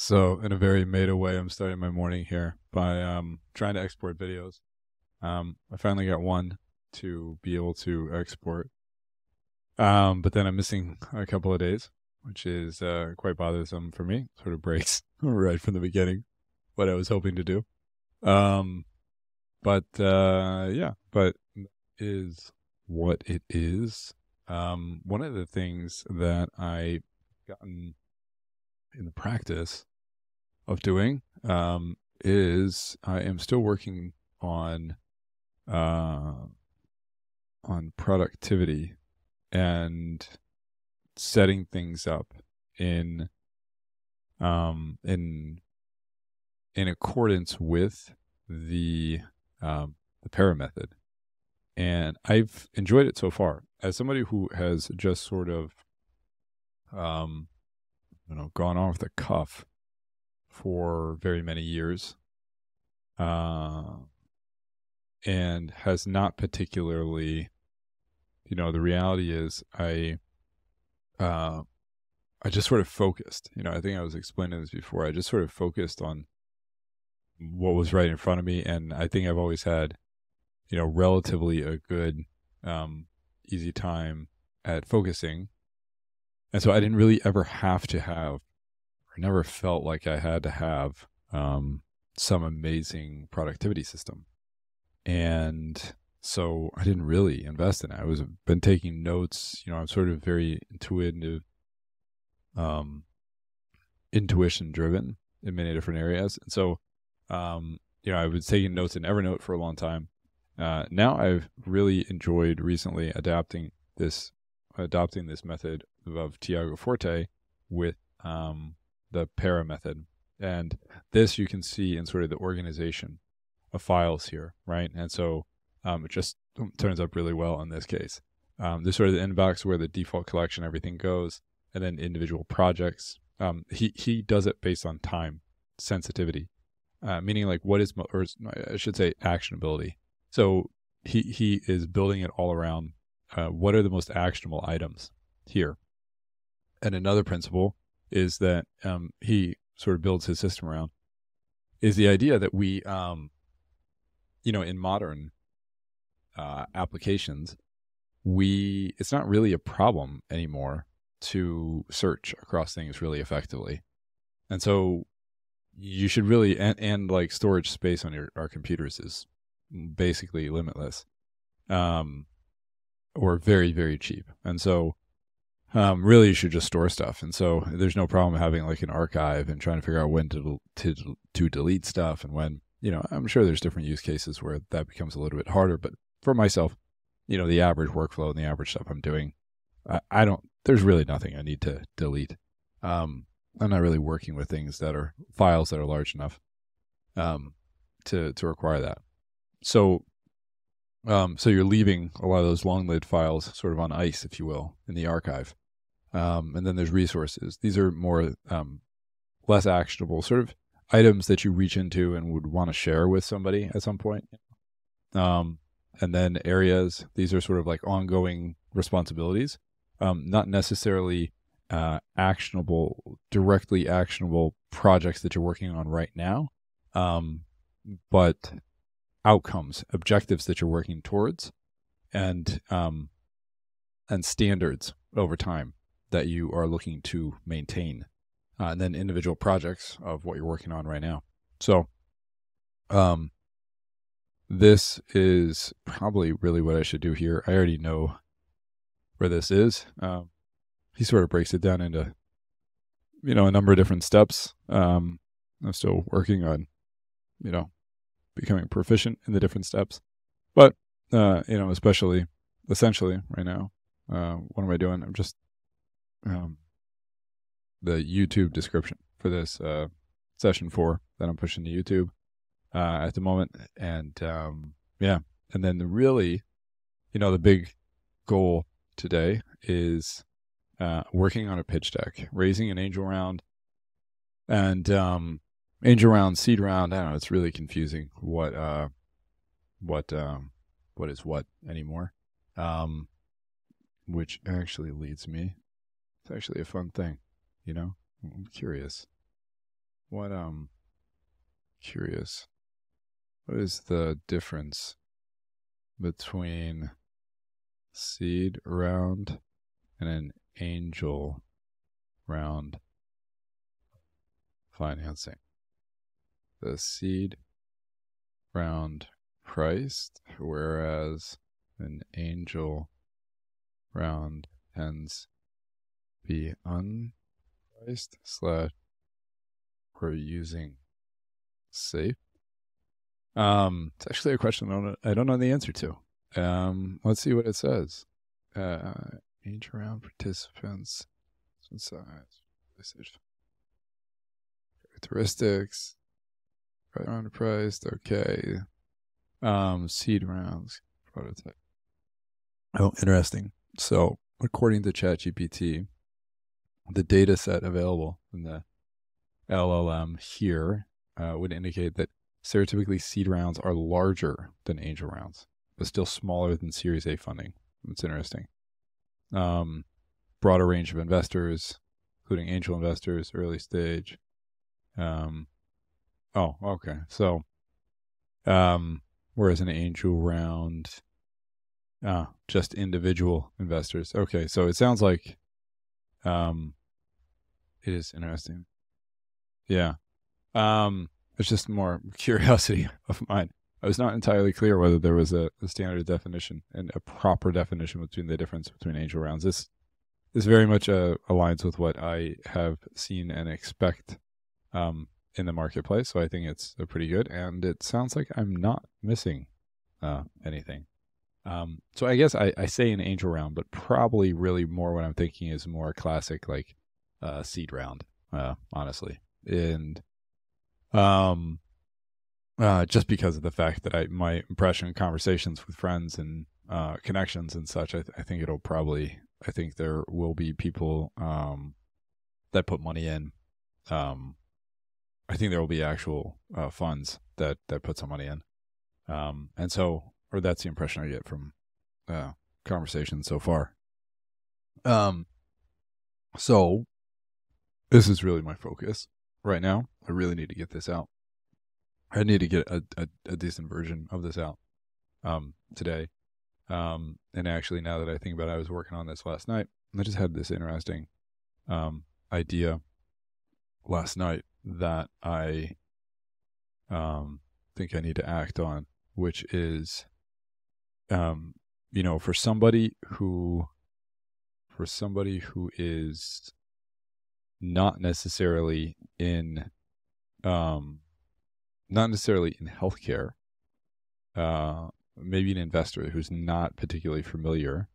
So in a very meta way, I'm starting my morning here by trying to export videos. I finally got one to be able to export, but then I'm missing a couple of days, which is quite bothersome for me. Sort of breaks right from the beginning what I was hoping to do. Um, but is what it is. One of the things that I gotten in the practice of doing is I am still working on uh, on productivity and setting things up in um, in in accordance with the the para method, and I've enjoyed it so far. As somebody who has just sort of um, gone off the cuff for very many years, uh, and has not particularly, the reality is uh, I just sort of focused. I think I was explaining this before. I just sort of focused on what was right in front of me, and I think I've always had, relatively a good, easy time at focusing, and so I didn't really ever have to have, or never felt like I had to have, some amazing productivity system. And so I didn't really invest in it. Been taking notes. I'm sort of very um, intuition driven in many different areas. And so, I was taking notes in Evernote for a long time. Now I've really enjoyed recently adopting this method of Tiago Forte with the para method. And this you can see in sort of the organization of files here, right? And so it just turns up really well in this case. There's sort of the inbox where the default collection, everything goes, and then individual projects. He does it based on time sensitivity, meaning like what is, or I should say, actionability. So he is building it all around what are the most actionable items here. And another principle is that he sort of builds his system around is the idea that we, in modern applications, it's not really a problem anymore to search across things really effectively. And so you should really, and like storage space on our computers is basically limitless, or very, very cheap. And so really you should just store stuff. And so there's no problem having like an archive and trying to figure out when to delete stuff, and when, I'm sure there's different use cases where that becomes a little bit harder. But for myself, the average workflow and the average stuff I'm doing, there's really nothing I need to delete. I'm not really working with things that are files that are large enough to require that. So you're leaving a lot of those long-lived files sort of on ice, if you will, in the archive. And then there's resources. These are more less actionable sort of items that you reach into and would want to share with somebody at some point. And then areas, these are sort of like ongoing responsibilities, not necessarily directly actionable projects that you're working on right now, but outcomes, objectives that you're working towards, and standards over time that you are looking to maintain, and then individual projects of what you're working on right now. So, this is probably really what I should do here. I already know where this is. He sort of breaks it down into, a number of different steps. I'm still working on, becoming proficient in the different steps. But, essentially right now, what am I doing? I'm just, the YouTube description for this session 4 that I'm pushing to YouTube at the moment. And and then really, the big goal today is working on a pitch deck, raising an angel round, and angel round, seed round. I don't know. It's really confusing what is what anymore. Which actually leads me. It's actually a fun thing, I'm curious. What curious. What is the difference between seed round and an angel round financing? The seed round priced, whereas an angel round tends to be unpriced / we're using safe. It's actually a question I don't know the answer to. Let's see what it says. Angel round participants, size, characteristics, round priced. Okay. Seed rounds, prototype. Oh, interesting. So, according to ChatGPT, the data set available in the LLM here would indicate that stereotypically seed rounds are larger than angel rounds, but still smaller than Series A funding. That's interesting. Broader range of investors, including angel investors, early stage. Oh, okay. So, whereas an angel round, just individual investors. Okay, so it sounds like it is interesting. Yeah. It's just more curiosity of mine. I was not entirely clear whether there was a standard definition and a proper definition between the difference between angel rounds. This very much aligns with what I have seen and expect in the marketplace. So I think it's pretty good, and it sounds like I'm not missing anything. So I guess I say an angel round, but probably really more what I'm thinking is more classic like seed round, honestly. And just because of the fact that my impression, conversations with friends and connections and such, I think it'll probably, I think there will be people that put money in. I think there will be actual funds that put some money in. And so, or that's the impression I get from conversations so far. So this is really my focus right now. I really need to get this out. I need to get a decent version of this out today. And actually, now that I think about it, I was working on this last night. I just had this interesting idea last night that I think I need to act on, which is, for somebody who is not necessarily in healthcare, maybe an investor who's not particularly familiar,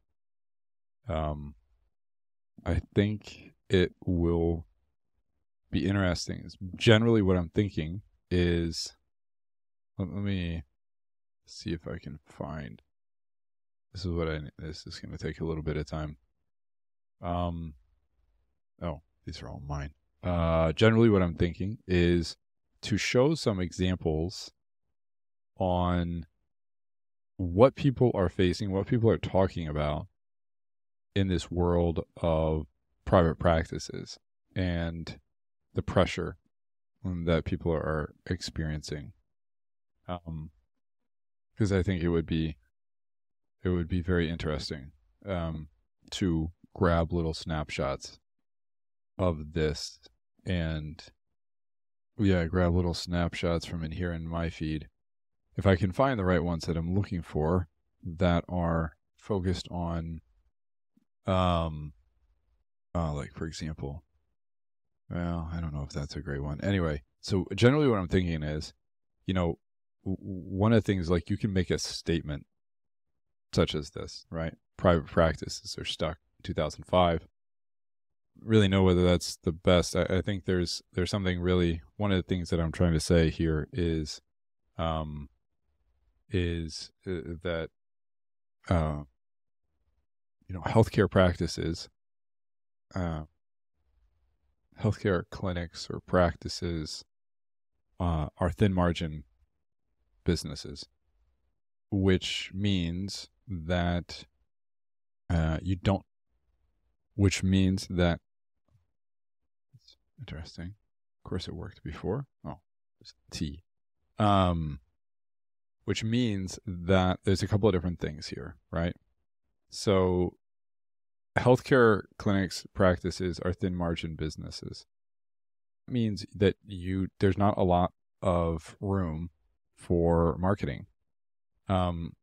I think it will be interesting. Generally, what I'm thinking is, let me see if I can find. This is going to take a little bit of time. Oh, these are all mine. Generally, what I'm thinking is to show some examples on what people are facing, what people are talking about in this world of private practices and the pressure that people are experiencing. Because I think it would be very interesting to grab little snapshots of this and grab little snapshots from in here in my feed. If I can find the right ones that I'm looking for that are focused on, like for example, well, I don't know if that's a great one. Anyway, so generally what I'm thinking is, one of the things, like, you can make a statement such as this, right? Private practices are stuck in 2005. Really know whether that's the best. I think there's something really, one of the things that I'm trying to say here is that healthcare practices, healthcare clinics or practices are thin margin businesses, which means that which means that, it's interesting. course it worked before. Oh, it's T. Which means that there's a couple of different things here, right? So healthcare clinics practices are thin margin businesses. It means that there's not a lot of room for marketing. And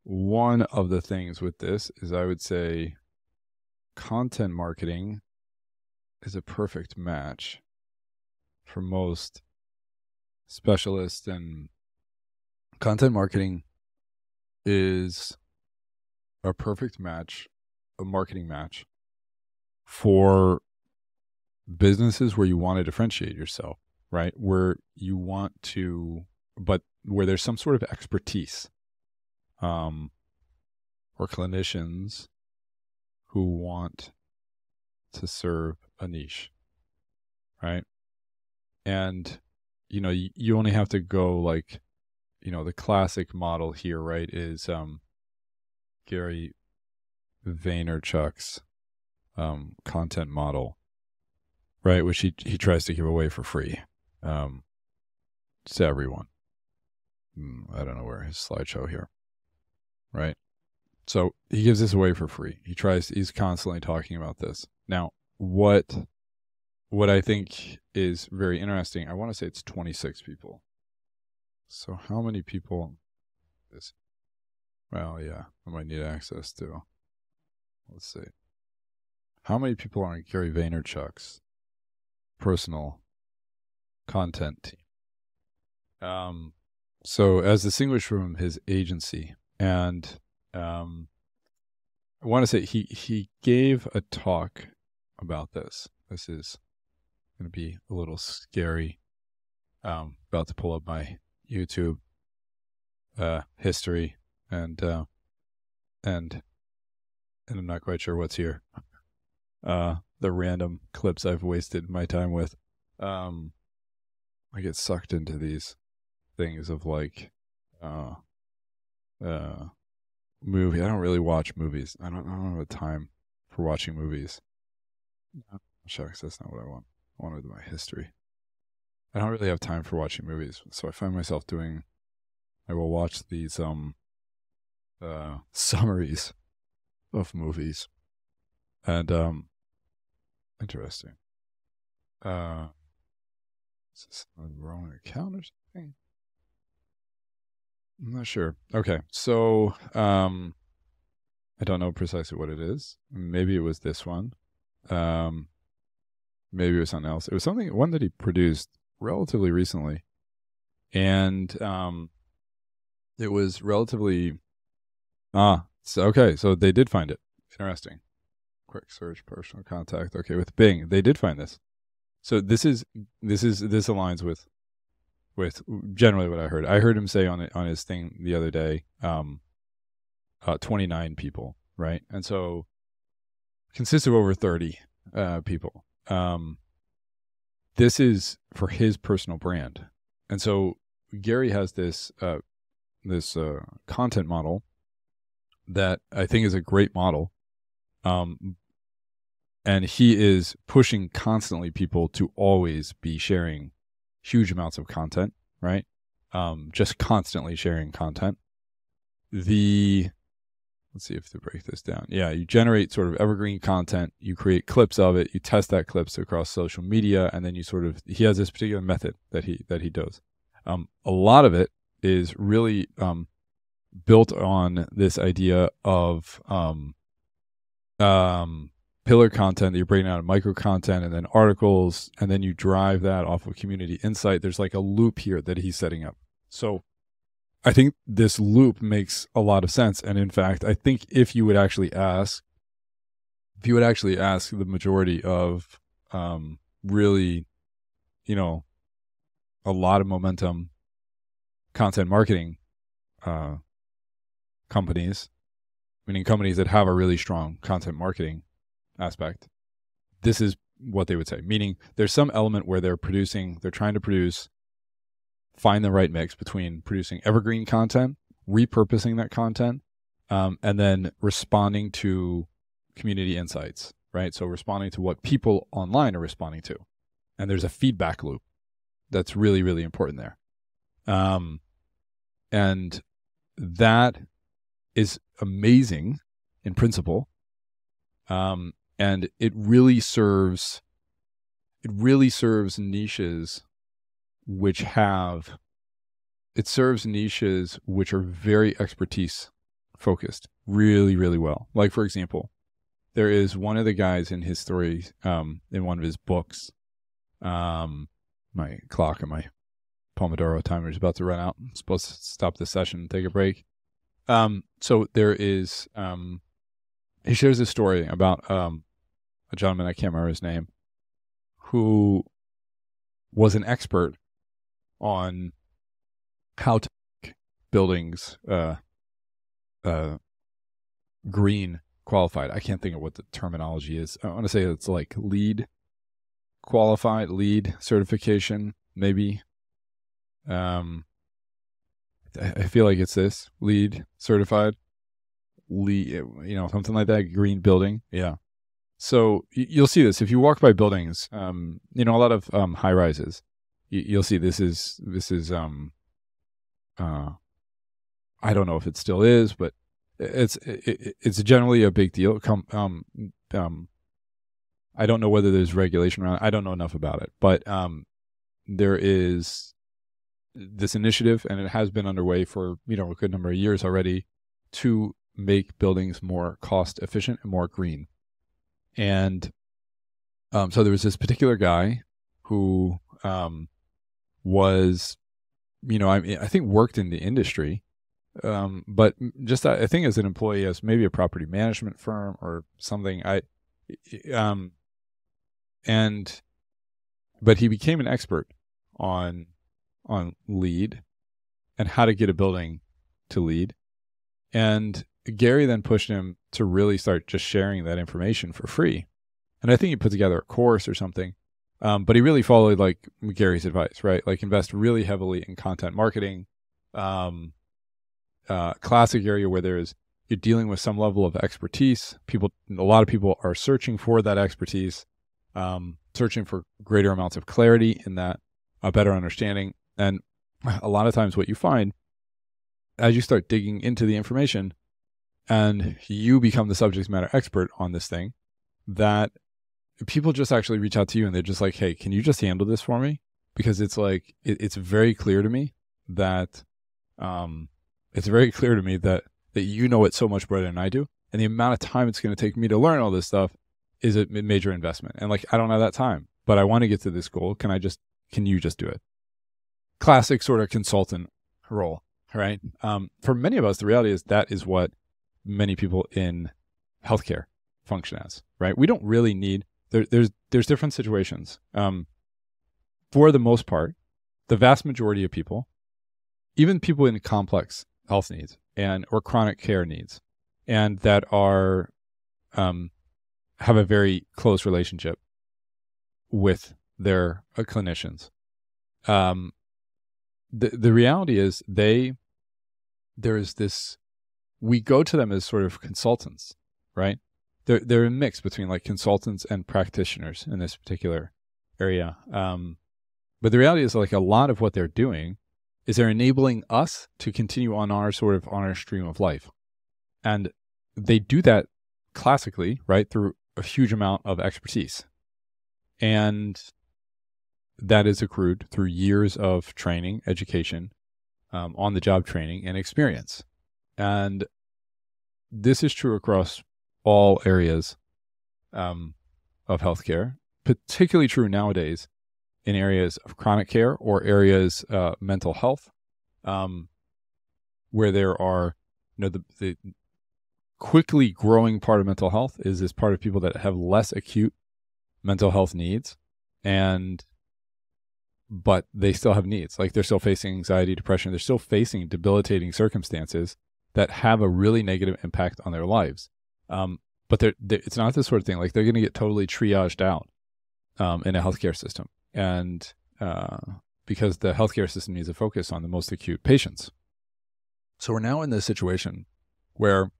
one of the things with this is, I would say, content marketing is a perfect match for most specialists, and content marketing is a perfect match, a marketing match for businesses where you want to differentiate yourself, right? Where you want to, but where there's some sort of expertise, or clinicians who want to serve a niche, right? And, you only have to go like, the classic model here, right, is Gary Vaynerchuk's content model, right, which he tries to give away for free to everyone. I don't know where his slideshow here, right? So he gives this away for free. He's constantly talking about this. Now, what I think is very interesting, I want to say it's 26 people. So how many people is, well, yeah, I might need access to. Let's see. How many people are on Gary Vaynerchuk's personal content team? So as distinguished from his agency, and I want to say he gave a talk about this. This is going to be a little scary. About to pull up my YouTube history, and I'm not quite sure what's here. The random clips I've wasted my time with. I get sucked into these things of like movie. I don't really watch movies. I don't have the time for watching movies. No, shucks, that's not what I want. I wanted my history. I don't really have time for watching movies, so I find myself I will watch these summaries of movies. And interesting. Is this a wrong account or something? I'm not sure. Okay, so I don't know precisely what it is. Maybe it was this one. Maybe it was something else. It was one that he produced relatively recently, and it was relatively so they did find it. Interesting. Quick search, personal contact. Okay, with Bing, they did find this. So this aligns with generally what I heard. I heard him say on his thing the other day, 29 people, right? And so consists of over 30 people. This is for his personal brand. And so Gary has this content model that I think is a great model. And he is pushing constantly people to always be sharing huge amounts of content, right? Just constantly sharing content. Let's see if to break this down. Yeah, you generate sort of evergreen content, you create clips of it, you test that clips across social media, and then he has this particular method that he does. A lot of it is really built on this idea of pillar content that you're breaking out of micro content and then articles, and then you drive that off of community insight. There's like a loop here that he's setting up. So I think this loop makes a lot of sense. And in fact, I think if you would actually ask the majority of really, a lot of momentum content marketing companies, meaning companies that have a really strong content marketing aspect, this is what they would say. Meaning there's some element where they're trying to find the right mix between producing evergreen content, repurposing that content, and then responding to community insights, right? So responding to what people online are responding to. And there's a feedback loop that's really, really important there. And that is amazing in principle. And it really serves niches which are very expertise focused really, really well. Like, for example, there is one of the guys in his story, in one of his books, my clock and my Pomodoro timer is about to run out. I'm supposed to stop this session and take a break. So there is, he shares a story about a gentleman, I can't remember his name, who was an expert on how to make buildings green qualified. I can't think of what the terminology is. I want to say it's like LEED qualified, LEED certification, maybe. I feel like it's this LEED certified, LEED, something like that. Green building, yeah. So you'll see this if you walk by buildings. A lot of high rises. You'll see this is. I don't know if it still is, but it's generally a big deal. I don't know whether there's regulation around it. I don't know enough about it, but there is this initiative, and it has been underway for a good number of years already, to make buildings more cost efficient and more green. And so there was this particular guy who was, I think worked in the industry, but just I think as an employee, as maybe a property management firm or something. But he became an expert on LEED and how to get a building to LEED. And Gary then pushed him to really start just sharing that information for free. And I think he put together a course or something. But he really followed like Gary's advice, right? Like invest really heavily in content marketing. Classic area where you're dealing with some level of expertise. A lot of people are searching for that expertise, searching for greater amounts of clarity in that, a better understanding. And a lot of times what you find as you start digging into the information and you become the subject matter expert on this thing, that people just actually reach out to you and they're just like, hey, can you just handle this for me? Because it's like, it's very clear to me that, that you know it so much better than I do. And the amount of time it's going to take me to learn all this stuff is a major investment. And like, I don't have that time, but I want to get to this goal. Can you just do it? Classic sort of consultant role, right? For many of us, the reality is that is what many people in healthcare function as, right? We don't really need, there's different situations. For the most part, the vast majority of people, even people in complex health needs or chronic care needs, and that are, have a very close relationship with their clinicians. The reality is we go to them as sort of consultants, right? They're a mix between like consultants and practitioners in this particular area. But the reality is like a lot of what they're doing is they're enabling us to continue on our stream of life. And they do that classically, right, through a huge amount of expertise. And that is accrued through years of training, education, on-the-job training, and experience. And this is true across all areas of healthcare, particularly true nowadays in areas of chronic care or areas mental health, where there are, the quickly growing part of mental health is this part of people that have less acute mental health needs, but they still have needs. Like they're still facing anxiety, depression. They're still facing debilitating circumstances that have a really negative impact on their lives. But it's not this sort of thing. Like they're going to get totally triaged out in a healthcare system. And because the healthcare system needs to focus on the most acute patients. So we're now in this situation where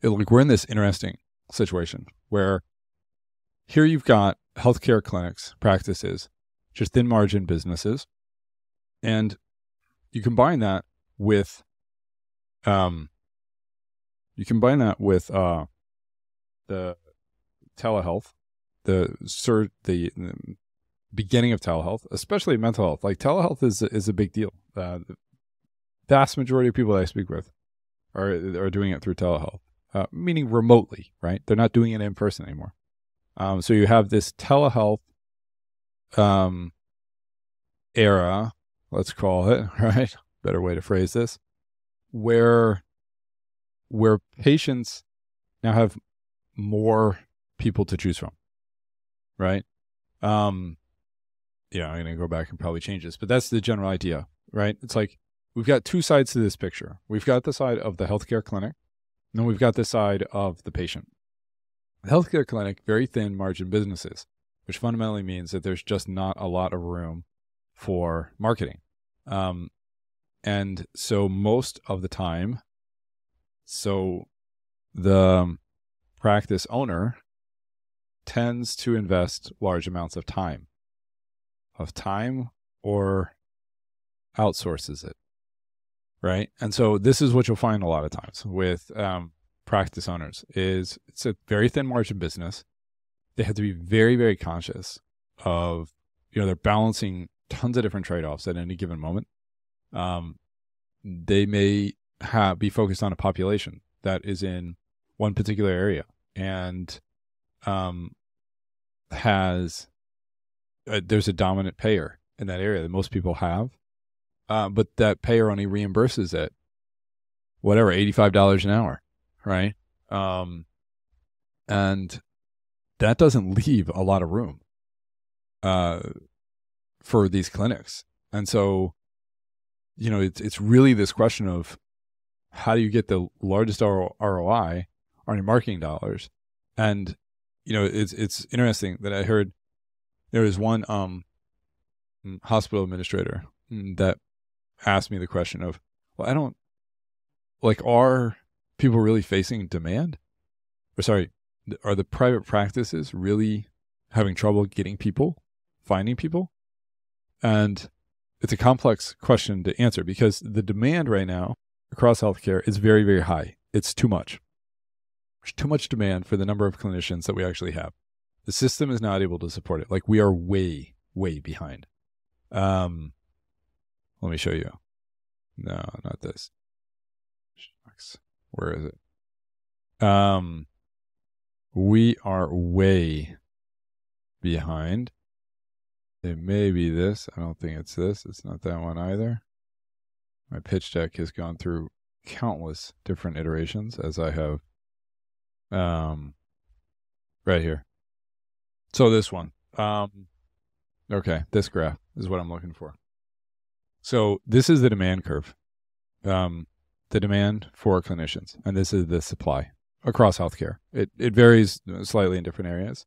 we're in this interesting situation where here you've got healthcare clinics, practices, just thin margin businesses. And you combine that with, the telehealth, the beginning of telehealth, especially mental health. Like telehealth is a big deal. The vast majority of people that I speak with are doing it through telehealth, meaning remotely, right? They're not doing it in person anymore. So you have this telehealth era, let's call it, right? Better way to phrase this, where patients now have more people to choose from, right? Yeah, I'm going to go back and probably change this, but that's the general idea, right? It's like we've got two sides to this picture. We've got the side of the healthcare clinic, and then we've got the side of the patient. The healthcare clinic, very thin margin businesses, which fundamentally means that there's just not a lot of room for marketing. And so most of the time, so the practice owner tends to invest large amounts of time or outsources it, right? And so this is what you'll find a lot of times with practice owners is it's a very thin margin business. They have to be very, very conscious of, they're balancing tons of different trade-offs at any given moment. They may be focused on a population that is in one particular area and there's a dominant payer in that area that most people have, but that payer only reimburses it, whatever, $85 an hour, right? And that doesn't leave a lot of room for these clinics. And so, it's really this question of how do you get the largest ROI on your marketing dollars? And, it's interesting that I heard there was one hospital administrator that asked me the question of, well, are people really facing demand? Or sorry, are the private practices really having trouble finding people? And it's a complex question to answer because the demand right now across healthcare is very, very high. It's too much. There's too much demand for the number of clinicians that we actually have. The system is not able to support it. Like we are way, way behind. Let me show you. No, not this. Shucks. Where is it? We are way behind. It may be this. I don't think it's this. It's not that one either. My pitch deck has gone through countless different iterations as I have right here. So this one. Okay, this graph is what I'm looking for. So this is the demand curve. The demand for clinicians, and this is the supply across healthcare. It varies slightly in different areas.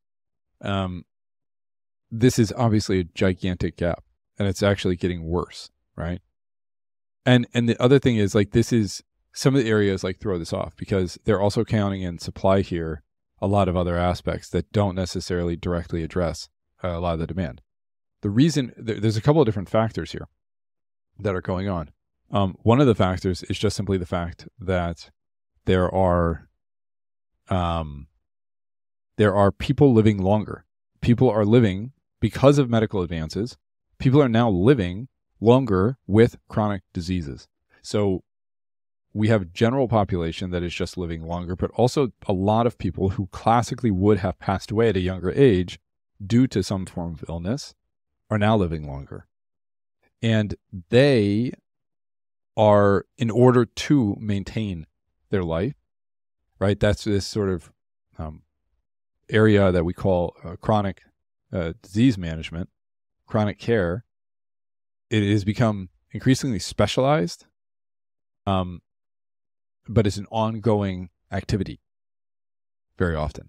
This is obviously a gigantic gap, and it's actually getting worse, right? And the other thing is, like, this is some of the areas like throw this off because they're also counting in supply here a lot of other aspects that don't necessarily directly address a lot of the demand. The reason there's a couple of different factors here that are going on. One of the factors is just simply the fact that there are people living longer. People are living because of medical advances. People are now living longer with chronic diseases. So we have a general population that is just living longer, but also a lot of people who classically would have passed away at a younger age due to some form of illness are now living longer. And they are, in order to maintain their life, right? That's this sort of area that we call chronic disease management, chronic care. It has become increasingly specialized, but it's an ongoing activity very often.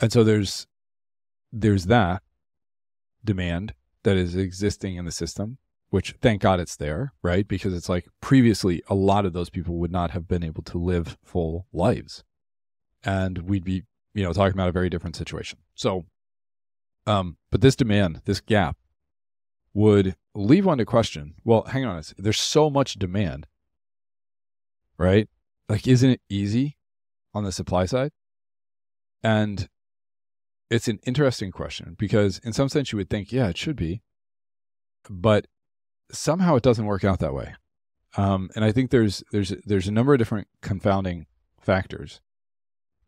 And so there's that demand that is existing in the system, which thank God it's there, right? Because it's like previously a lot of those people would not have been able to live full lives. And we'd be, talking about a very different situation. So, but this demand, this gap would leave one to question, well, hang on, there's so much demand, right? Like, isn't it easy on the supply side? And it's an interesting question because in some sense you would think, yeah, it should be, but somehow it doesn't work out that way. And I think there's a number of different confounding factors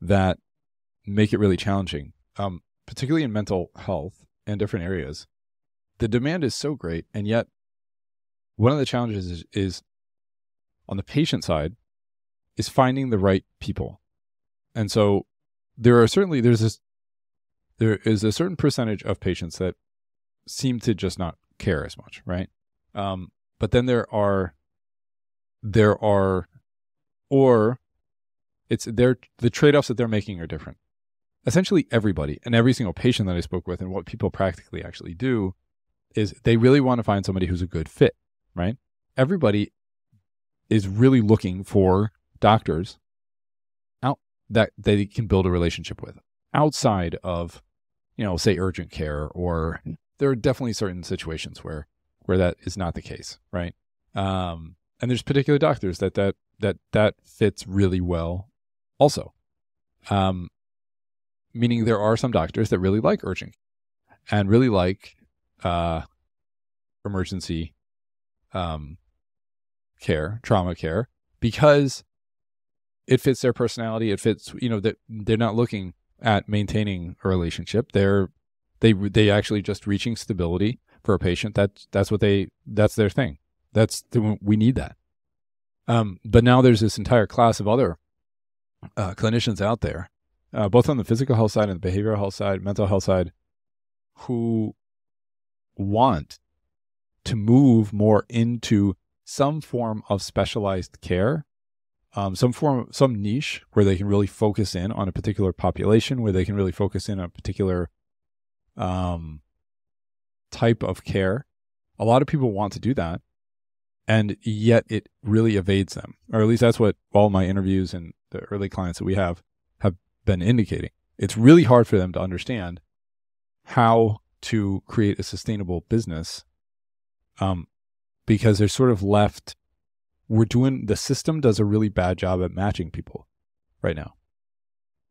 that make it really challenging, particularly in mental health and different areas. The demand is so great, and yet one of the challenges is on the patient side is finding the right people. And so there is a certain percentage of patients that seem to just not care as much, right? But then the trade-offs that they're making are different. Essentially everybody and every single patient that I spoke with, and what people practically actually do is they really want to find somebody who's a good fit, right? Everybody is really looking for doctors out that they can build a relationship with outside of, say urgent care, or there are definitely certain situations where that is not the case, right? And there's particular doctors that fits really well also. Meaning there are some doctors that really like urgent and really like emergency care, trauma care, because it fits their personality. It fits, that they're not looking at maintaining a relationship. They actually just reaching stability for a patient. That's their thing. We need that. But now there's this entire class of other clinicians out there, both on the physical health side and the behavioral health side, mental health side, who want to move more into some form of specialized care, some niche where they can really focus in on a particular population, where they can really focus in on a particular type of care. A lot of people want to do that, and yet it really evades them, or at least that's what all my interviews and the early clients that we have been indicating. It's really hard for them to understand how to create a sustainable business, because they're sort of left. The system does a really bad job at matching people right now.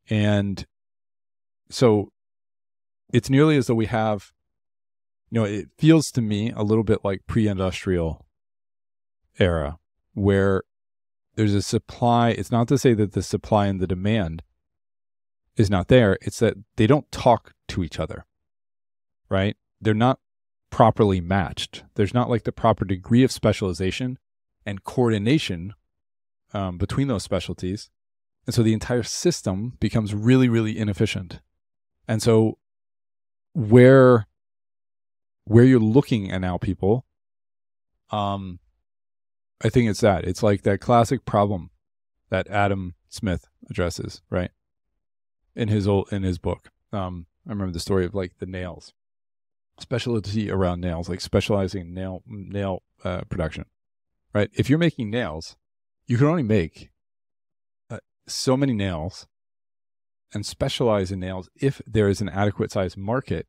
And so it's nearly as though we have, it feels to me a little bit like pre-industrial era, where there's a supply. It's not to say that the supply and the demand is not there. It's that they don't talk to each other, right? They're not properly matched. There's not like the proper degree of specialization and coordination between those specialties. And so the entire system becomes really, really inefficient. And so where you're looking at now, people, I think it's that. It's like that classic problem that Adam Smith addresses, right? In his book. I remember the story of like the nails, specialty around nails, like specializing in nail production, right? If you're making nails, you can only make so many nails and specialize in nails if there is an adequate size market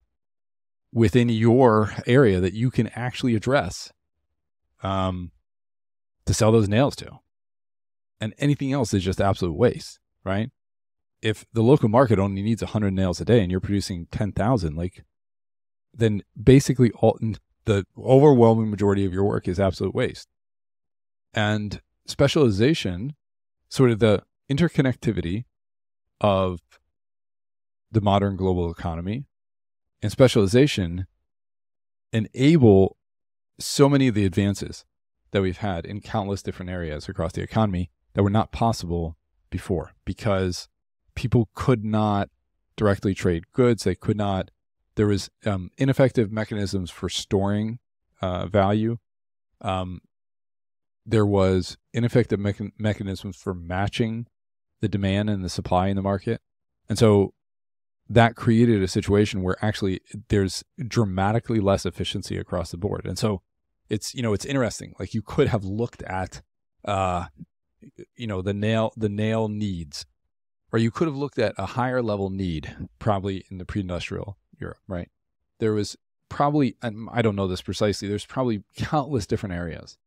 within your area that you can actually address to sell those nails to. And anything else is just absolute waste, right? If the local market only needs 100 nails a day and you're producing 10,000, then basically the overwhelming majority of your work is absolute waste. And specialization, sort of the interconnectivity of the modern global economy, and specialization enable so many of the advances that we've had in countless different areas across the economy that were not possible before, because people could not directly trade goods. They could not. There was ineffective mechanisms for storing value. There was ineffective mechanisms for matching the demand and the supply in the market. And so that created a situation where actually there's dramatically less efficiency across the board. And so it's interesting. Like, you could have looked at, the nail needs Or you could have looked at a higher level need, probably in the pre-industrial Europe, right? There was probably, and I don't know this precisely, there's probably countless different areas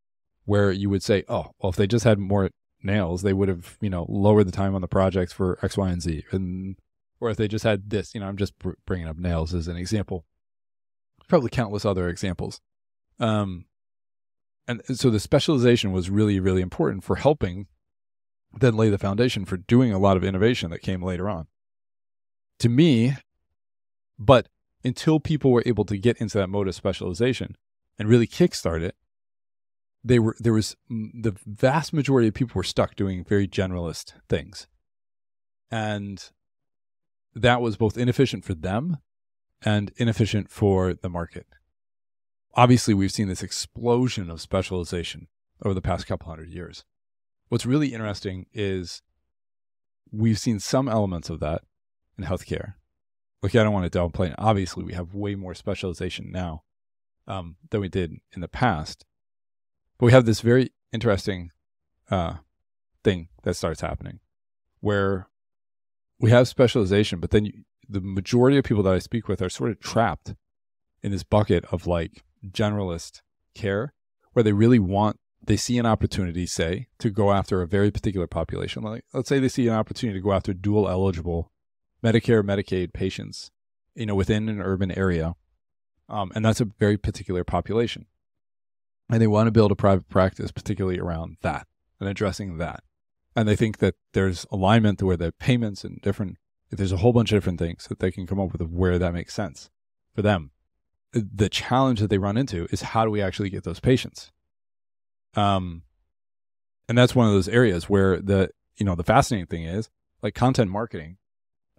where you would say, oh, well, if they just had more nails, they would have, lowered the time on the projects for X, Y, and Z. Or if they just had this, I'm just bringing up nails as an example. Probably countless other examples. And so the specialization was really, really important for helping then lay the foundation for doing a lot of innovation that came later on. To me, but until people were able to get into that mode of specialization and really kickstart it, the vast majority of people were stuck doing very generalist things. And that was both inefficient for them and inefficient for the market. Obviously, we've seen this explosion of specialization over the past couple hundred years. What's really interesting is we've seen some elements of that in healthcare. Look, I don't want to downplay it. Obviously, we have way more specialization now than we did in the past. But we have this very interesting thing that starts happening where we have specialization, but then the majority of people that I speak with are sort of trapped in this bucket of like generalist care where they see an opportunity, say, to go after a very particular population. Like, let's say they see an opportunity to go after dual eligible Medicare, Medicaid patients, within an urban area. And that's a very particular population. And they want to build a private practice, particularly around that and addressing that. And they think that there's alignment to where the payments and there's a whole bunch of different things that they can come up with of where that makes sense for them. The challenge that they run into is how do we actually get those patients? And that's one of those areas where the fascinating thing is like content marketing.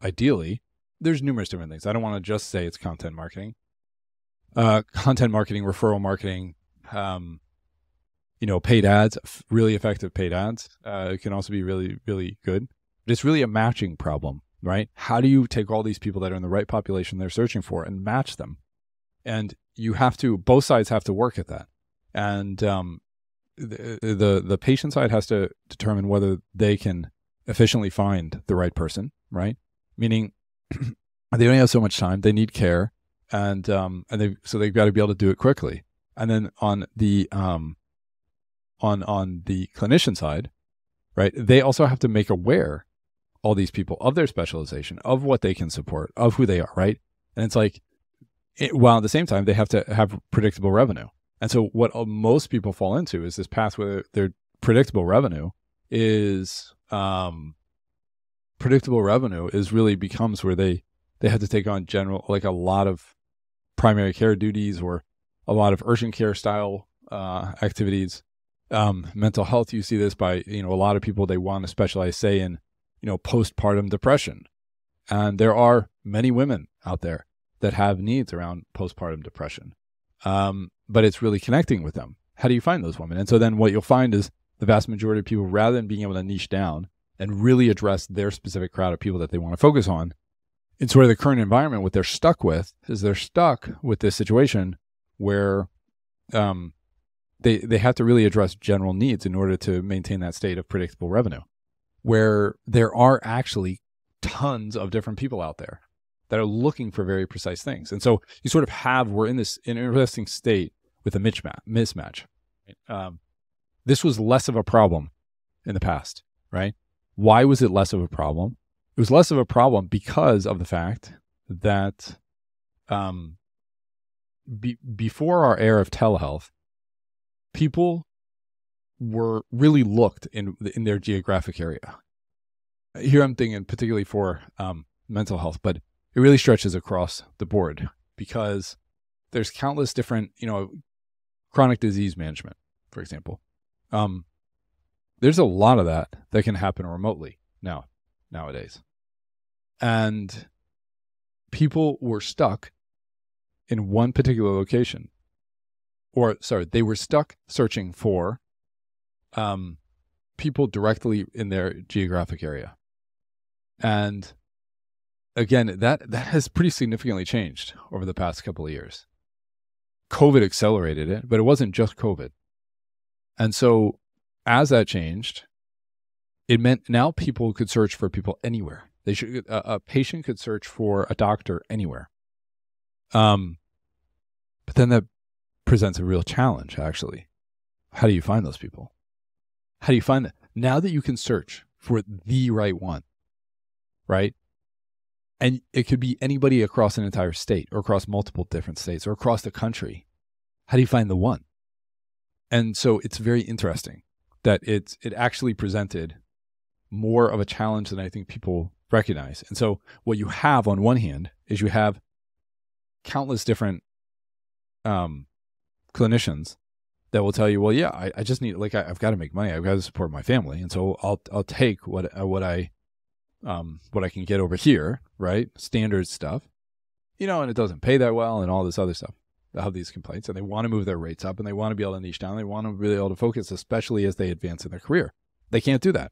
Ideally, there's numerous different things. I don't want to just say it's content marketing. Content marketing, referral marketing, paid ads, really effective paid ads. It can also be really, really good. But it's really a matching problem, right? How do you take all these people that are in the right population they're searching for and match them? And both sides have to work at that. And the patient side has to determine whether they can efficiently find the right person, right? Meaning they only have so much time. They need care, and they've got to be able to do it quickly. And then on the clinician side, right, they also have to make aware all these people of their specialization, of what they can support, of who they are, right? And it's like, while at the same time, they have to have predictable revenue. And so what most people fall into is this path where their predictable revenue is really becomes where they have to take on like a lot of primary care duties or a lot of urgent care style activities. Mental health, you see this by, a lot of people, they want to specialize, say, in, postpartum depression. And there are many women out there that have needs around postpartum depression. But it's really connecting with them. How do you find those women? And so then what you'll find is the vast majority of people, rather than being able to niche down and really address their specific crowd of people that they want to focus on, in sort of the current environment, what they're stuck with this situation where they have to really address general needs in order to maintain that state of predictable revenue, where there are actually tons of different people out there that are looking for very precise things. And so you sort of we're in this interesting state with a mismatch. This was less of a problem in the past, right? Why was it less of a problem? It was less of a problem because of the fact that before our era of telehealth, people were really looked in their geographic area. Here I'm thinking particularly for mental health, but it really stretches across the board because there's countless different, chronic disease management, for example. There's a lot of that can happen remotely nowadays. And people were stuck in one particular location. They were stuck searching for people directly in their geographic area. And again, that has pretty significantly changed over the past couple of years. COVID accelerated it, but it wasn't just COVID. And so as that changed, it meant now people could search for people anywhere. A patient could search for a doctor anywhere. But then that presents a real challenge, actually. How do you find those people? How do you find that? Now that you can search for the right one, right? And it could be anybody across an entire state or across multiple different states or across the country. How do you find the one? And so it's very interesting that it actually presented more of a challenge than I think people recognize. And so what you have on one hand is you have countless different clinicians that will tell you, well, yeah, I just need, like, I've got to make money. I've got to support my family. And so I'll take what I can get over here, right? Standard stuff, and it doesn't pay that well and all this other stuff. They'll have these complaints and they want to move their rates up and they want to be able to niche down. They want to be able to focus, especially as they advance in their career. They can't do that.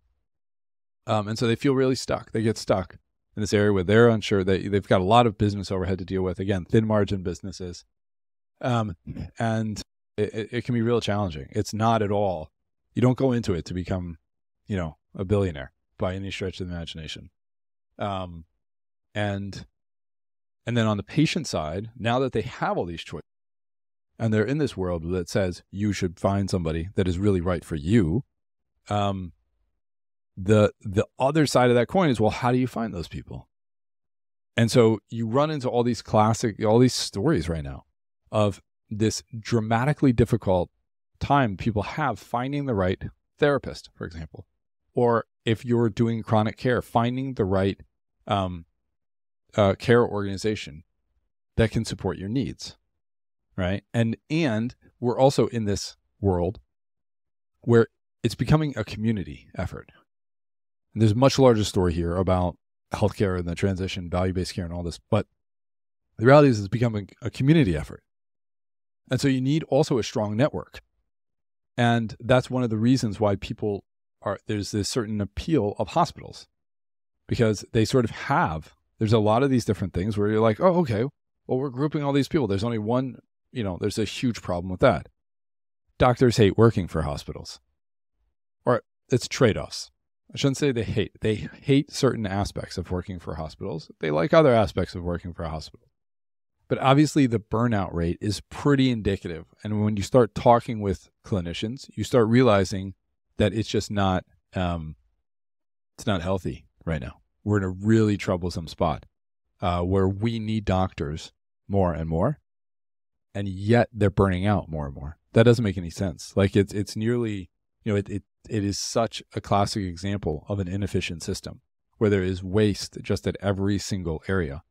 And so they feel really stuck. They get stuck in this area where they're unsure. They've got a lot of business overhead to deal with. Again, thin margin businesses. And it can be real challenging. It's not at all. You don't go into it to become, a billionaire by any stretch of the imagination. And then on the patient side, now that they have all these choices and they're in this world that says you should find somebody that is really right for you, the other side of that coin is, well, how do you find those people? And so you run into all these stories right now of this dramatically difficult time people have finding the right therapist, for example, or if you're doing chronic care, finding the right care organization that can support your needs, right? And we're also in this world where it's becoming a community effort. And there's a much larger story here about healthcare and the transition, value-based care and all this, but the reality is it's becoming a community effort. And so you need also a strong network. And that's one of the reasons why there's this certain appeal of hospitals, because they sort of there's a lot of these different things where you're like, oh, okay, well, we're grouping all these people. There's only one, there's a huge problem with that. Doctors hate working for hospitals, or it's trade-offs. I shouldn't say they hate certain aspects of working for hospitals. They like other aspects of working for a hospital. But obviously the burnout rate is pretty indicative. And when you start talking with clinicians, you start realizing that it's just not, it's not healthy right now. We're in a really troublesome spot where we need doctors more and more, and yet they're burning out more and more. That doesn't make any sense. Like it's nearly, it is such a classic example of an inefficient system where there is waste just at every single area.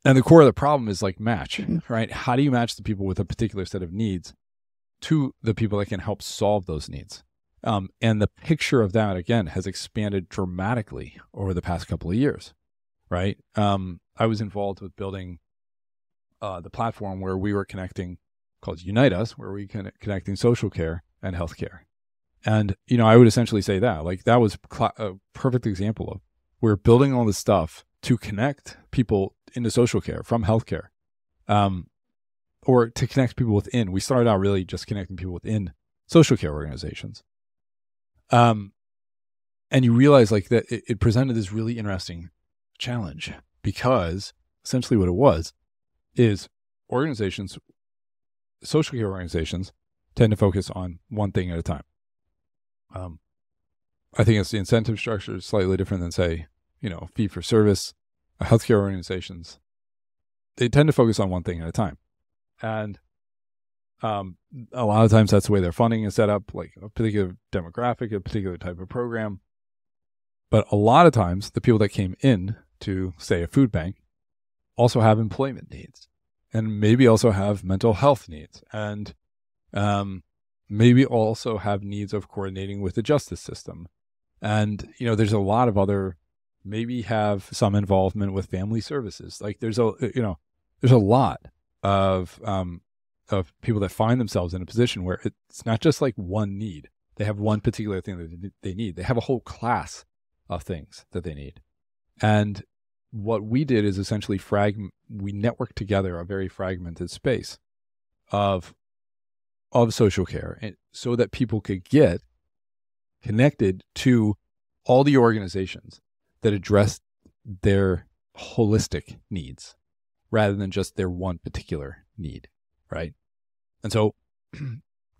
And the core of the problem is like match, right? How do you match the people with a particular set of needs to the people that can help solve those needs? And the picture of that, again, has expanded dramatically over the past couple of years, right? I was involved with building the platform where we were connecting, called Unite Us, where we connecting social care and healthcare. And, I would essentially say that was a perfect example of we're building all this stuff to connect people into social care from healthcare, or to connect people within. We started out really just connecting people within social care organizations. And you realize like that it presented this really interesting challenge, because essentially what it was is social care organizations tend to focus on one thing at a time. I think it's the incentive structure is slightly different than, say, fee for service. Healthcare organizations, they tend to focus on one thing at a time. And a lot of times that's the way their funding is set up, like a particular demographic, a particular type of program. But a lot of times the people that came in to, say, a food bank also have employment needs, and maybe also have mental health needs, and maybe also have needs of coordinating with the justice system. And, there's a lot of other, maybe have some involvement with family services. Like there's a lot of people that find themselves in a position where it's not just like one need. They have one particular thing that they need. They have a whole class of things that they need. And what we did is essentially we networked together a very fragmented space of social care, and so that people could get connected to all the organizations that address their holistic needs rather than just their one particular need, right? And so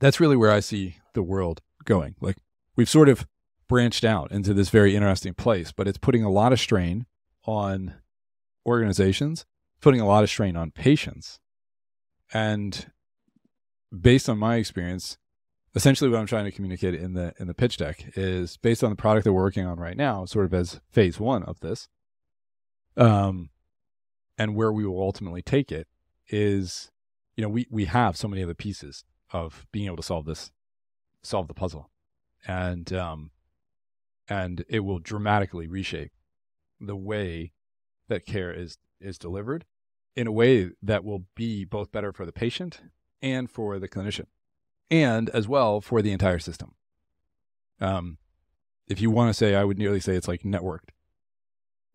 that's really where I see the world going. Like, we've sort of branched out into this very interesting place, but it's putting a lot of strain on organizations, putting a lot of strain on patients. And based on my experience, essentially what I'm trying to communicate in the pitch deck is based on the product that we're working on right now, sort of as phase one of this, and where we will ultimately take it is, we have so many of the pieces of being able to solve the puzzle, and it will dramatically reshape the way that care is delivered in a way that will be both better for the patient and for the clinician, and as well for the entire system. If you want to say, I would nearly say it's like networked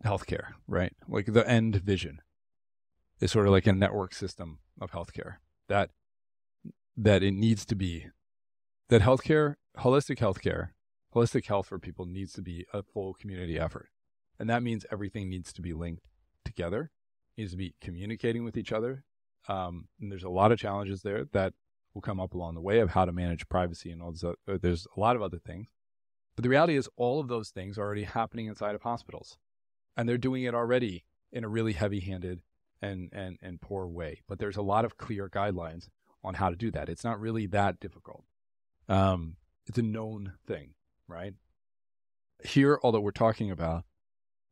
healthcare, right? Like the end vision is sort of like a network system of healthcare that it needs to be, that holistic health for people needs to be a full community effort. And that means everything needs to be linked together, needs to be communicating with each other. And there's a lot of challenges there that will come up along the way of how to manage privacy and all this. There's a lot of other things. But the reality is all of those things are already happening inside of hospitals. And they're doing it already in a really heavy-handed and poor way. But there's a lot of clear guidelines on how to do that. It's not really that difficult. It's a known thing, right? Here, all that we're talking about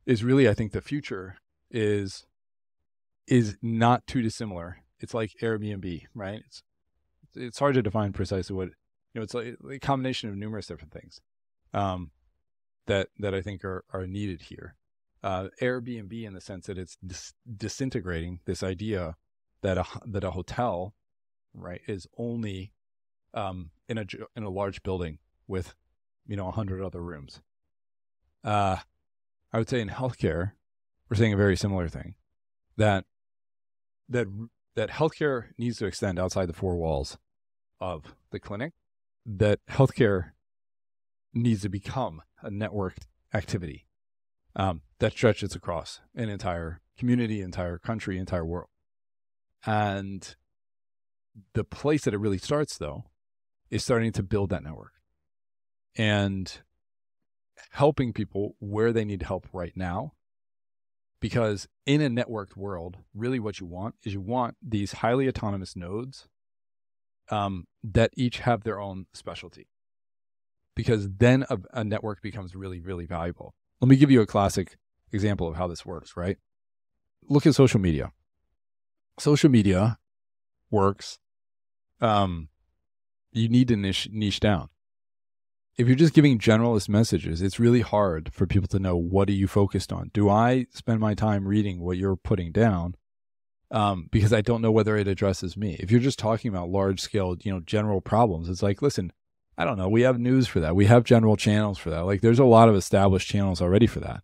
is really, I think the future is not too dissimilar. It's like Airbnb, right? It's hard to define precisely what, it's like a combination of numerous different things that I think are needed here. Airbnb, in the sense that it's disintegrating this idea that a hotel, right, is only in a large building with 100 other rooms. I would say in healthcare, we're saying a very similar thing, that healthcare needs to extend outside the four walls of the clinic, that healthcare needs to become a networked activity that stretches across an entire community, entire country, entire world. And the place that it really starts, though, is starting to build that network and helping people where they need help right now. Because in a networked world, really what you want is these highly autonomous nodes that each have their own specialty. Because then a network becomes really, really valuable. Let me give you a classic example of how this works, right? Look at social media. Social media works. You need to niche down. If you're just giving generalist messages, it's really hard for people to know, what are you focused on? Do I spend my time reading what you're putting down because I don't know whether it addresses me? If you're just talking about large-scale, general problems, it's like, listen, I don't know. We have news for that. We have general channels for that. Like, there's a lot of established channels already for that.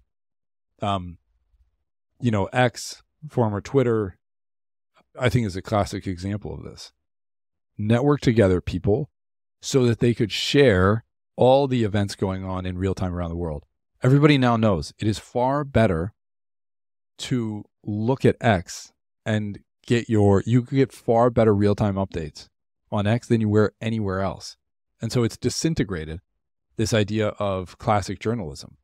X, former Twitter, I think is a classic example of this. Network together people so that they could share all the events going on in real time around the world. Everybody now knows it is far better to look at X and you could get far better real-time updates on X than you were anywhere else. And so it's disintegrated this idea of classic journalism.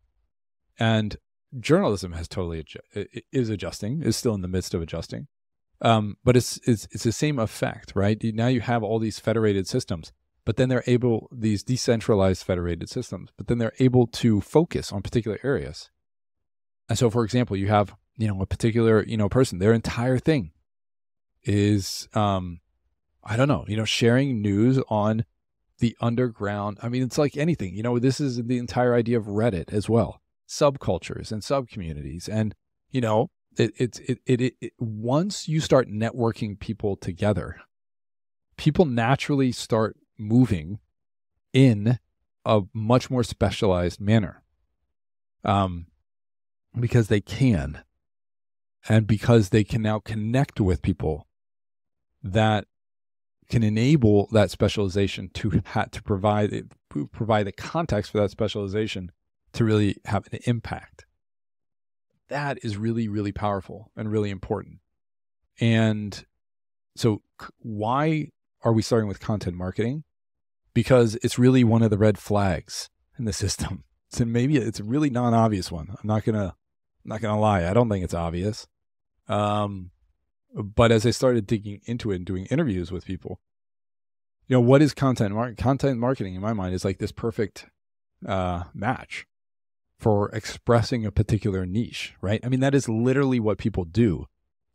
And journalism has is adjusting, is still in the midst of adjusting. But it's the same effect, right? Now you have all these federated systems, but then these decentralized federated systems, but then they're able to focus on particular areas. And so, for example, you have, a particular, person, their entire thing is, sharing news on the underground. I mean, it's like anything, this is the entire idea of Reddit as well, subcultures and subcommunities. And, once you start networking people together, people naturally start moving in a much more specialized manner, because they can, and because they can now connect with people that can enable that specialization to provide the context for that specialization to really have an impact. That is really, really powerful and really important. And so why are we starting with content marketing? Because it's really one of the red flags in the system. So maybe it's a really non-obvious one. I'm not gonna lie. I don't think it's obvious. But as I started digging into it and doing interviews with people, what is content marketing? Content marketing, in my mind, is like this perfect match for expressing a particular niche, right? I mean, that is literally what people do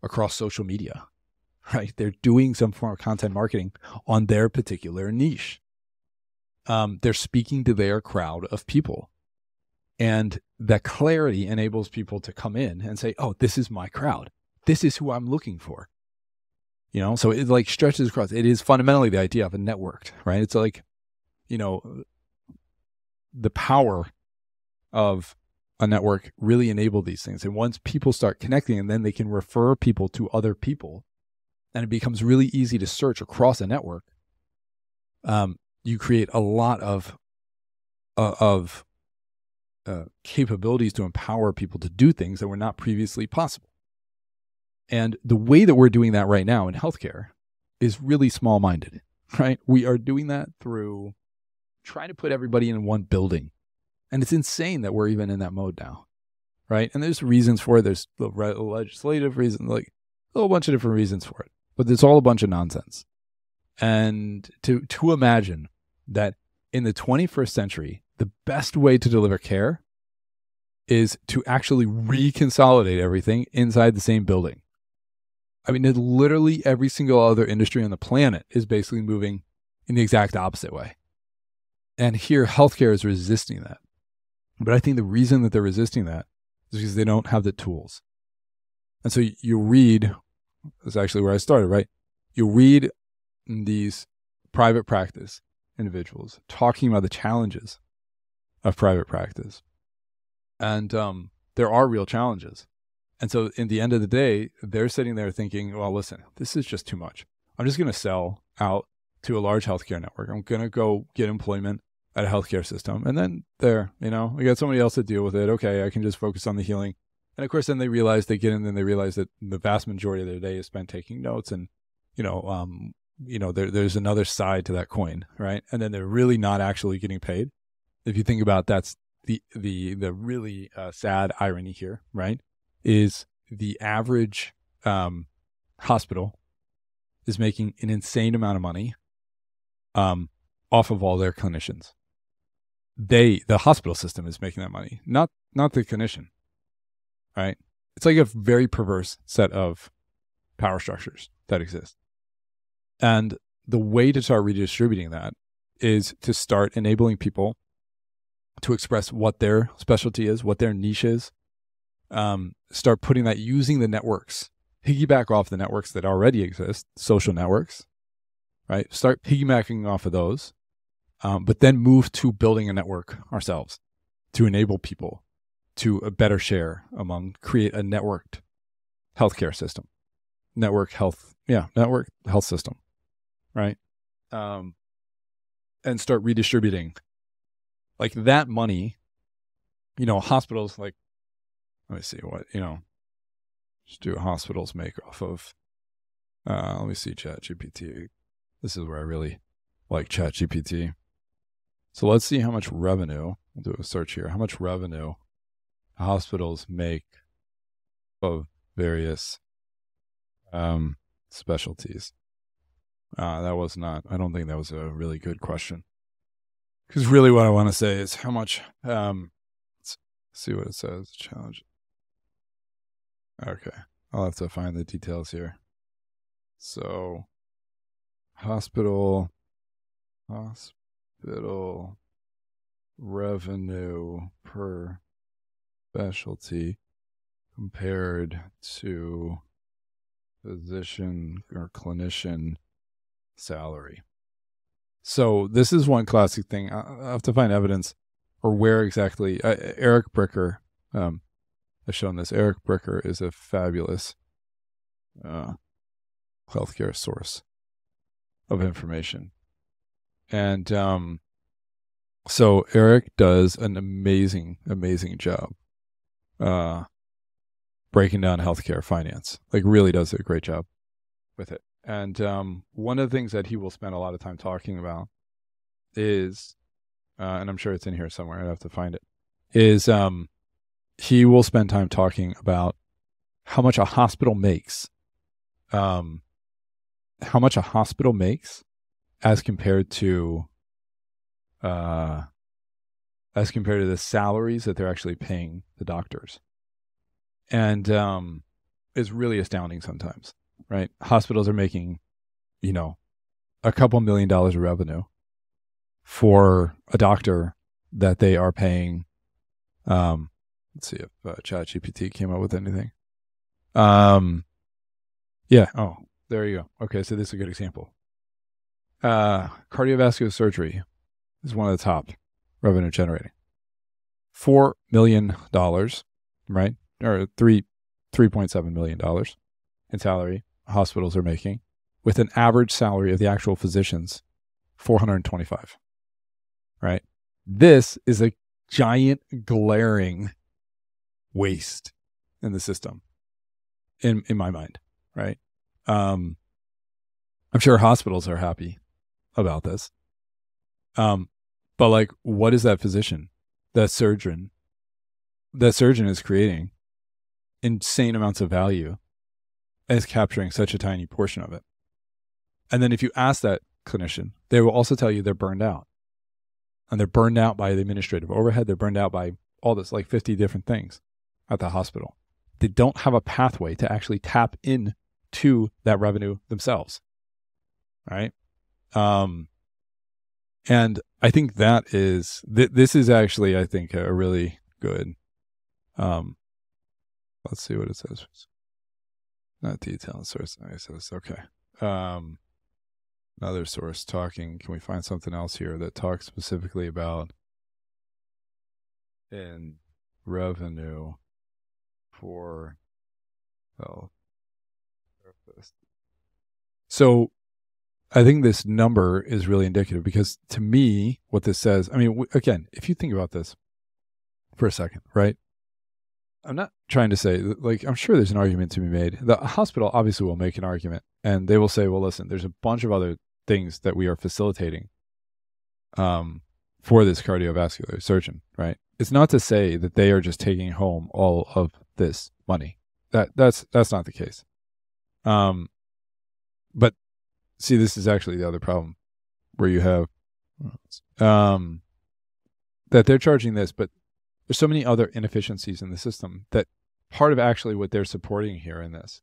across social media, right? They're doing some form of content marketing on their particular niche. They're speaking to their crowd of people. And that clarity enables people to come in and say, oh, this is my crowd. This is who I'm looking for. So it like stretches across. It is fundamentally the idea of a networked, right? It's like, the power of a network really enable these things. And once people start connecting, and then they can refer people to other people, and it becomes really easy to search across a network. You create a lot of capabilities to empower people to do things that were not previously possible. And the way that we're doing that right now in healthcare is really small-minded, right? We are doing that through trying to put everybody in one building. And it's insane that we're even in that mode now, right? And there's reasons for it. There's the legislative reasons, like a whole bunch of different reasons for it. But it's all a bunch of nonsense. And to imagine that in the 21st century, the best way to deliver care is to actually reconsolidate everything inside the same building. I mean, literally every single other industry on the planet is basically moving in the exact opposite way. And here, healthcare is resisting that. But I think the reason that they're resisting that is because they don't have the tools. And so you read, that's actually where I started, right? You read these private practice individuals talking about the challenges of private practice. And there are real challenges. And so in the end of the day, they're sitting there thinking, well, listen, this is just too much. I'm just going to sell out to a large healthcare network. I'm going to go get employment at a healthcare system. And then I got somebody else to deal with it. Okay, I can just focus on the healing. And of course, then they realize they get in and they realize that the vast majority of their day is spent taking notes. And, there's another side to that coin, right? And then they're really not actually getting paid. If you think about that's the really sad irony here, right? Is the average hospital is making an insane amount of money off of all their clinicians. The hospital system is making that money, not the clinician, right? It's like a very perverse set of power structures that exist. And the way to start redistributing that is to start enabling people to express what their specialty is, what their niche is. Start putting that using the networks, piggyback off the networks that already exist, social networks, right? Start piggybacking off of those, but then move to building a network ourselves to enable people to a better share create a networked healthcare system, network health system, right? And start redistributing like that money, hospitals like, let me see what, just do hospitals make off of, let me see ChatGPT. This is where I really like ChatGPT. So let's see how much revenue, we'll do a search here, how much revenue hospitals make of various specialties. I don't think that was a really good question. Because really what I want to say is how much, let's see what it says, challenge. Okay, I'll have to find the details here. So, hospital revenue per specialty compared to physician or clinician salary. So this is one classic thing. I have to find evidence or where exactly. Eric Bricker has shown this. Eric Bricker is a fabulous healthcare source of information. And So Eric does an amazing, amazing job breaking down healthcare finance. Like really does a great job with it. And one of the things that he will spend a lot of time talking about is, and I'm sure it's in here somewhere, I'd have to find it, is he will spend time talking about how much a hospital makes, how much a hospital makes as compared to the salaries that they're actually paying the doctors. And it's really astounding sometimes, right? Hospitals are making, a couple $1 million of revenue for a doctor that they are paying. Let's see if ChatGPT came up with anything. Yeah. Oh, there you go. Okay, so this is a good example. Cardiovascular surgery is one of the top revenue generating. $4 million, right? Or $3.7 million in salary hospitals are making, with an average salary of the actual physicians, $425. Right? This is a giant glaring waste in the system, in my mind. Right? I'm sure hospitals are happy about this. But like, what is that physician, that surgeon is creating insane amounts of value and is capturing such a tiny portion of it. And then if you ask that clinician, they will also tell you they're burned out. And they're burned out by the administrative overhead. They're burned out by all this, like 50 different things at the hospital. They don't have a pathway to actually tap into that revenue themselves. Right? And I think that is, this is actually, I think, a really good, let's see what it says. Not detailed source. It says, okay. Another source talking. Can we find something else here that talks specifically about in revenue for health therapists? So I think this number is really indicative, because to me, what this says, I mean, again, if you think about this for a second, right? I'm not trying to say, like, I'm sure there's an argument to be made. The hospital obviously will make an argument, and they will say, well, listen, there's a bunch of other things that we are facilitating for this cardiovascular surgeon, right? It's not to say that they are just taking home all of this money. That's not the case. But see, this is actually the other problem, where you have that they're charging this, but there's so many other inefficiencies in the system that part of actually what they're supporting here in this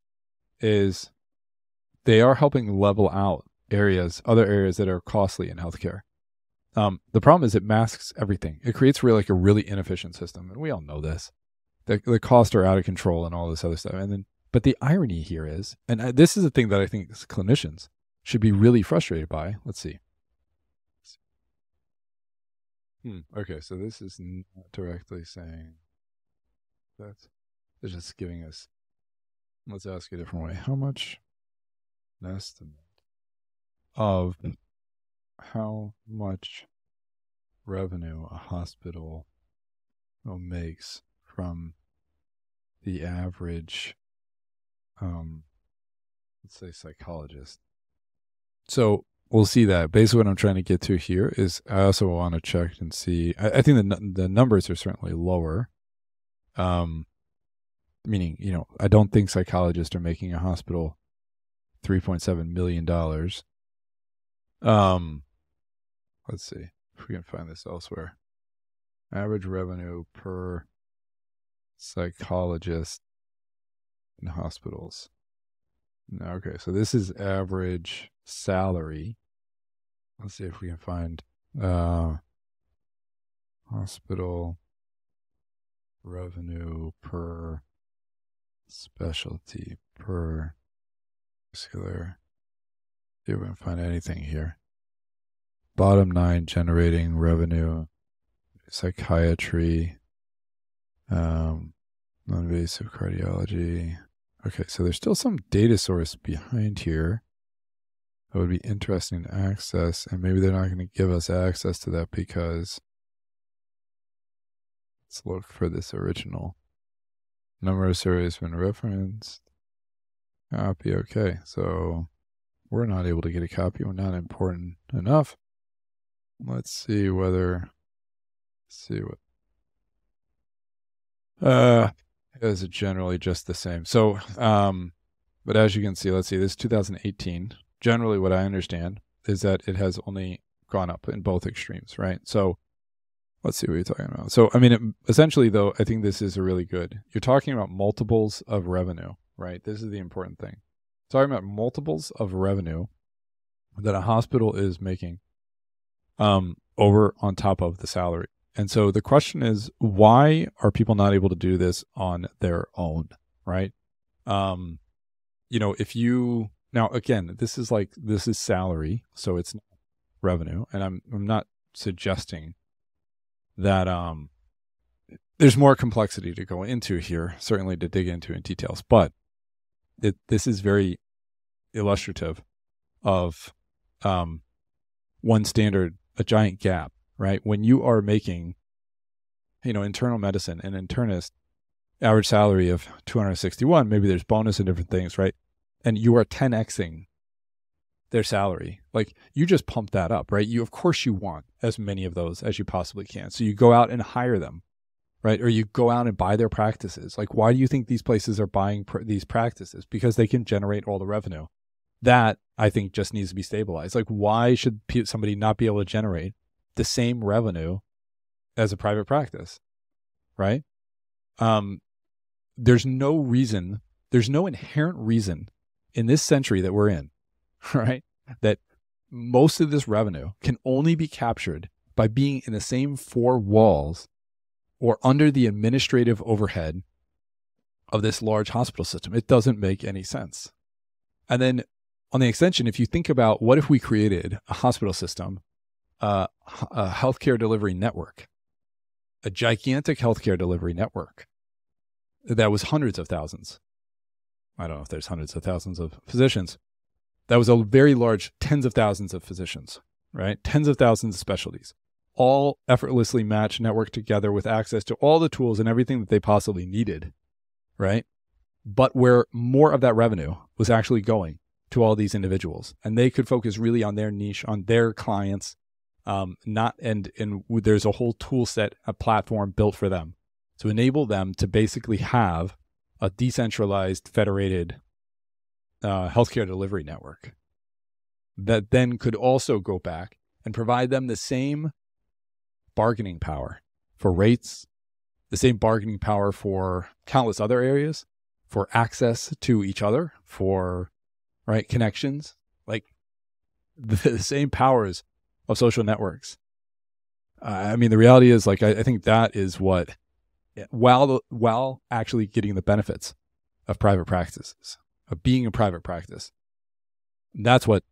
is they are helping level out other areas that are costly in healthcare. The problem is it masks everything. It creates a really inefficient system. And we all know this. The costs are out of control and all this other stuff. But the irony here is, and this is the thing that I think clinicians should be really frustrated by. Let's see. Okay, so this is not directly saying that. It's just giving us, let's ask a different way. How much, an estimate of how much revenue a hospital makes from the average, let's say, psychologist. So we'll see that. Basically, what I'm trying to get to here is I also want to check and see. I think the numbers are certainly lower. Meaning, I don't think psychologists are making a hospital $3.7 million. Let's see if we can find this elsewhere. Average revenue per psychologist in hospitals. Okay, so this is average salary. Let's see if we can find hospital revenue per specialty per muscular. See if we can find anything here. Bottom 9 generating revenue, psychiatry, non-invasive cardiology. Okay, so there's still some data source behind here that would be interesting to access, and maybe they're not going to give us access to that because Let's look for this original. Number of surveys been referenced. Copy. Okay. So we're not able to get a copy. We're not important enough. Let's see whether, is it generally just the same? So, but as you can see, let's see, this is 2018. Generally what I understand is that it has only gone up in both extremes, right? So let's see what you're talking about. So, I mean, essentially though, I think this is a really good, you're talking about multiples of revenue, right? This is the important thing. Talking about multiples of revenue that a hospital is making over on top of the salary. And so the question is, why are people not able to do this on their own, right? If you, now again, this is salary, so it's not revenue. And I'm not suggesting that there's more complexity to go into here, certainly to dig into in details, but this is very illustrative of one standard, a giant gap, right? When you are making, internal medicine, an internist average salary of 261, maybe there's bonus and different things, right? And you are 10xing their salary. Like, you just pump that up, right? Of course you want as many of those as you possibly can. So you go out and hire them, right? Or you go out and buy their practices. Like, why do you think these places are buying these practices? Because they can generate all the revenue. That, I think, just needs to be stabilized. Like, why should somebody not be able to generate the same revenue as a private practice, right? There's no inherent reason in this century that we're in, right, that most of this revenue can only be captured by being in the same four walls or under the administrative overhead of this large hospital system. It doesn't make any sense. And then on the extension, if you think about what if we created a hospital system, a healthcare delivery network, a gigantic healthcare delivery network that was hundreds of thousands. I don't know if there's hundreds of thousands of physicians. That was a very large, tens of thousands of physicians, right? Tens of thousands of specialties, all effortlessly matched, networked together with access to all the tools and everything that they possibly needed, right? But where more of that revenue was actually going to all these individuals, and they could focus really on their niche, on their clients, and there's a whole tool set, a platform built for them to enable them to basically have a decentralized, federated healthcare delivery network that then could also go back and provide them the same bargaining power for rates, the same bargaining power for countless other areas, for access to each other, for connections, like the same powers of social networks. I mean, the reality is, like, I think that is what, while actually getting the benefits of private practices, of being a private practice, that's what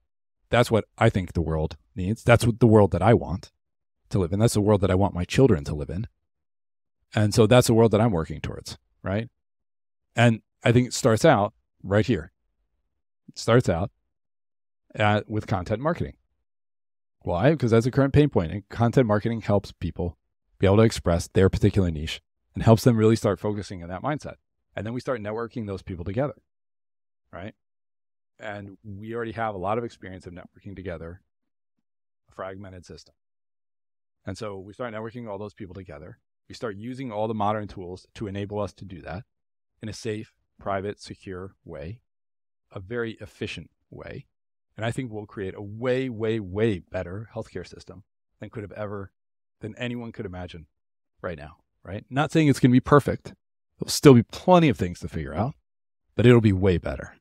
I think the world needs. That's what the world that I want to live in. That's the world that I want my children to live in. And so that's the world that I'm working towards, right? And I think it starts out right here. It starts out with content marketing. Why? Because that's a current pain point. And content marketing helps people be able to express their particular niche and helps them really start focusing on that mindset. And then we start networking those people together, right? And we already have a lot of experience of networking together, a fragmented system. And so we start networking all those people together. We start using all the modern tools to enable us to do that in a safe, private, secure way, a very efficient way. And I think we'll create a way, way, way better healthcare system than anyone could imagine right now, right? Not saying it's going to be perfect. There'll still be plenty of things to figure out, but it'll be way better.